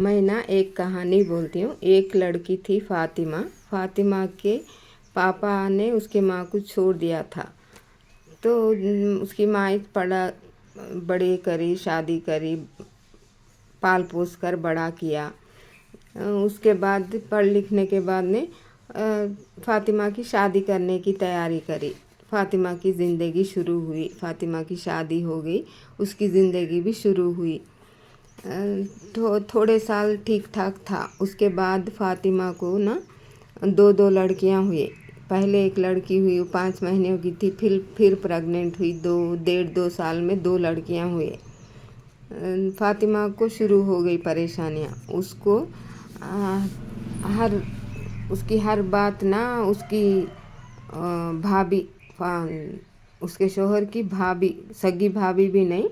मैं ना एक कहानी बोलती हूँ। एक लड़की थी फातिमा। फातिमा के पापा ने उसके माँ को छोड़ दिया था। तो उसकी माँ पढ़ा बड़ी करी, शादी करी, पाल पोस कर बड़ा किया। उसके बाद पढ़ लिखने के बाद ने फातिमा की शादी करने की तैयारी करी। फातिमा की ज़िंदगी शुरू हुई। फातिमा की शादी हो गई, उसकी ज़िंदगी भी शुरू हुई। थोड़े साल ठीक ठाक था। उसके बाद फातिमा को ना दो लड़कियां हुई। पहले एक लड़की हुई, वो 5 महीने की थी। फिर प्रेग्नेंट हुई। 2 साल में 2 लड़कियां हुई। फातिमा को शुरू हो गई परेशानियाँ। उसको उसकी हर बात ना उसकी भाभी, उसके शोहर की भाभी, सगी भाभी भी नहीं,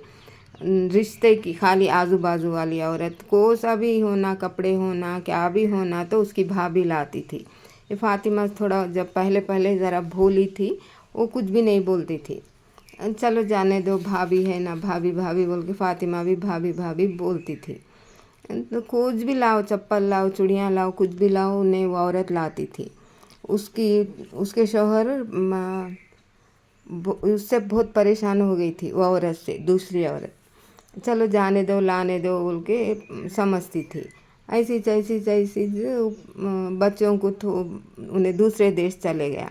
रिश्ते की खाली आजू बाजू वाली औरत को सभी होना, कपड़े होना, क्या भी होना, तो उसकी भाभी लाती थी। ये फातिमा थोड़ा जब पहले ज़रा भोली थी, वो कुछ भी नहीं बोलती थी। चलो जाने दो, भाभी है ना, भाभी भाभी बोल के फातिमा भी भाभी भाभी बोलती थी। तो कुछ भी लाओ, चप्पल लाओ, चूड़ियाँ लाओ, कुछ भी लाओ, उन्हें वो औरत लाती थी। उसके शौहर उससे बहुत परेशान हो गई थी, वो औरत से, दूसरी औरत। चलो जाने दो, लाने दो बोल के समझती थी। ऐसी जैसी बच्चों को उन्हें दूसरे देश चले गया।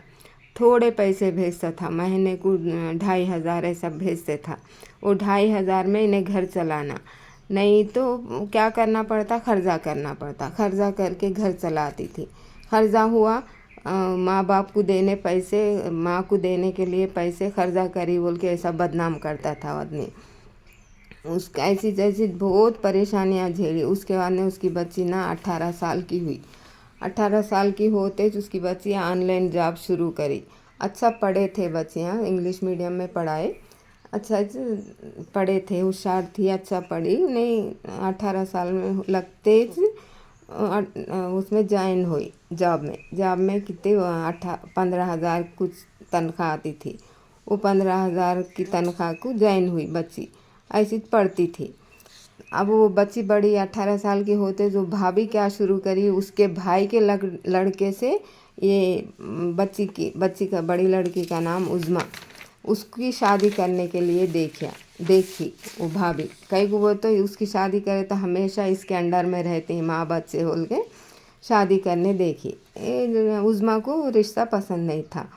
थोड़े पैसे भेजता था, महीने को 2,500 ऐसा भेजते था। वो 2,500 में इन्हें घर चलाना, नहीं तो क्या करना पड़ता, खर्चा करना पड़ता। खर्चा करके घर चलाती थी। खर्चा हुआ, माँ बाप को देने पैसे, माँ को देने के लिए पैसे खर्चा करी बोल के ऐसा बदनाम करता था आदमी। उसका ऐसी जैसी बहुत परेशानियाँ झेली। उसके बाद में उसकी बच्ची ना 18 साल की हुई। 18 साल की होते उसकी बच्ची ऑनलाइन जॉब शुरू करी। अच्छा पढ़े थे बच्चियाँ, इंग्लिश मीडियम में पढ़ाए, अच्छा पढ़े थे, होशियार थी, अच्छा पढ़ी। नहीं 18 साल में लगते उसमें ज्वाइन हुई जॉब में कितने 15,000 कुछ तनख्वाह आती थी। वो 15,000 की तनख्वाह को ज्वाइन हुई बच्ची। ऐसी पढ़ती थी। अब वो बच्ची बड़ी 18 साल की होते जो भाभी क्या शुरू करी, उसके भाई के लड़के से ये बच्ची का बड़ी लड़की का नाम उज़्मा, उसकी शादी करने के लिए देखी वो भाभी। कई को वो तो उसकी शादी करे तो हमेशा इसके अंडर में रहते हैं, माँ बच्चे बोल के शादी करने देखी। उज़्मा को रिश्ता पसंद नहीं था।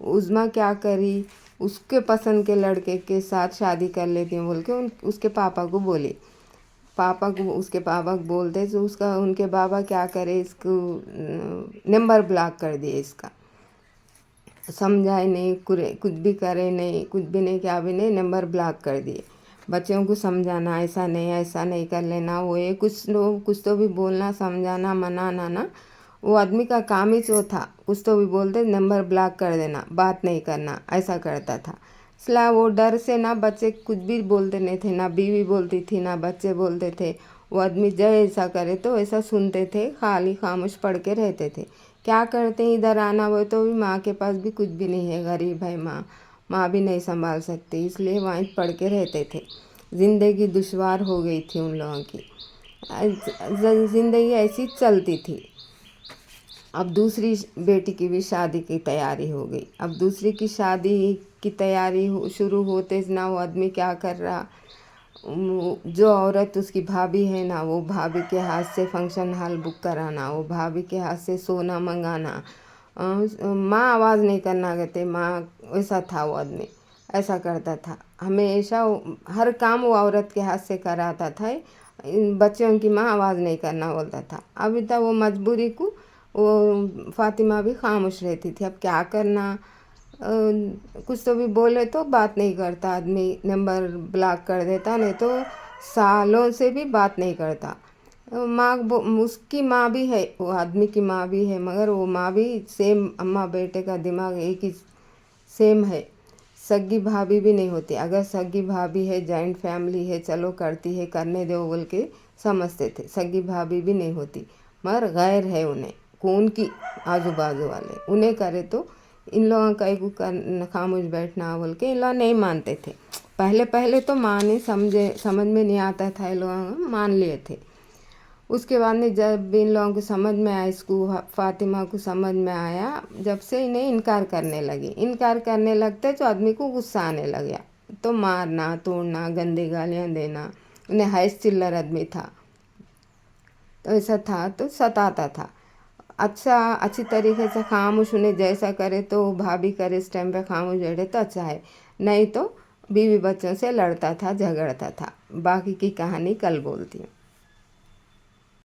उज़्मा क्या करी, उसके पसंद के लड़के के साथ शादी कर लेती हूँ बोल के उसके पापा को बोली। उसके पापा को बोलते तो उनके बाबा क्या करे, इसको नंबर ब्लॉक कर दिए। इसका समझाए नहीं, कुछ भी करे नहीं, कुछ भी नहीं, क्या भी नहीं, नंबर ब्लॉक कर दिए। बच्चों को समझाना, ऐसा नहीं कर लेना, वो ये कुछ तो भी बोलना, समझाना, मनाना ना, वो आदमी का काम ही जो था। कुछ तो भी बोलते, नंबर ब्लॉक कर देना, बात नहीं करना, ऐसा करता था। इसलिए वो डर से ना बच्चे कुछ भी बोलते नहीं थे, ना बीवी बोलती थी, ना बच्चे बोलते थे। वो आदमी जैसा करे तो ऐसा सुनते थे, खाली खामोश पढ़ के रहते थे। क्या करते हैं, इधर आना वो तो भी माँ के पास भी कुछ भी नहीं है, गरीब है माँ भी नहीं संभाल सकती, इसलिए वहीं पढ़ के रहते थे। ज़िंदगी दुश्वार हो गई थी उन लोगों की। ज़िंदगी ऐसी चलती थी। अब दूसरी बेटी की भी शादी की तैयारी हो गई। अब दूसरी की शादी की तैयारी शुरू होते ना, वो आदमी क्या कर रहा, जो औरत उसकी भाभी है ना, वो भाभी के हाथ से फंक्शन हॉल बुक कराना, वो भाभी के हाथ से सोना मंगाना, माँ आवाज़ नहीं करना कहते, माँ वैसा था वो आदमी, ऐसा करता था हमेशा। हर काम वो औरत के हाथ से कराता था। बच्चों की माँ आवाज़ नहीं करना बोलता था। अभी तक वो मजबूरी को वो फातिमा भी खामोश रहती थी। अब क्या करना, कुछ तो भी बोले तो बात नहीं करता आदमी, नंबर ब्लॉक कर देता, नहीं तो सालों से भी बात नहीं करता। उसकी माँ भी है, वो आदमी की माँ भी है, मगर वो माँ भी सेम, अम्मा बेटे का दिमाग एक ही सेम है। सगी भाभी भी नहीं होती। अगर सगी भाभी है, जॉइंट फैमिली है, चलो करती है, करने दो बोल के समझते थे। सगी भाभी भी नहीं होती, मगर गैर है उन्हें, खून की आजू बाजू वाले, उन्हें करे तो इन लोगों का एक खामोश बैठना बोल के इन लोग नहीं मानते थे। पहले तो समझ में नहीं आता था, इन लोग मान लिए थे। उसके बाद में जब इन लोगों को समझ में आया, इसको फातिमा को समझ में आया, जब से इन्हें इनकार करने लगी। इनकार करने लगते तो आदमी को गुस्सा आने लग गया, तो मारना तोड़ना गंदी गालियाँ देना। उन्हें हैस चिल्लर आदमी था, तो ऐसा था, तो सताता था। अच्छी तरीके से खामोश, उन्हें जैसा करे तो भाभी करे इस टाइम पे खामोश बैठे तो अच्छा है, नहीं तो बीवी बच्चों से लड़ता था, झगड़ता था। बाकी की कहानी कल बोलती हूँ।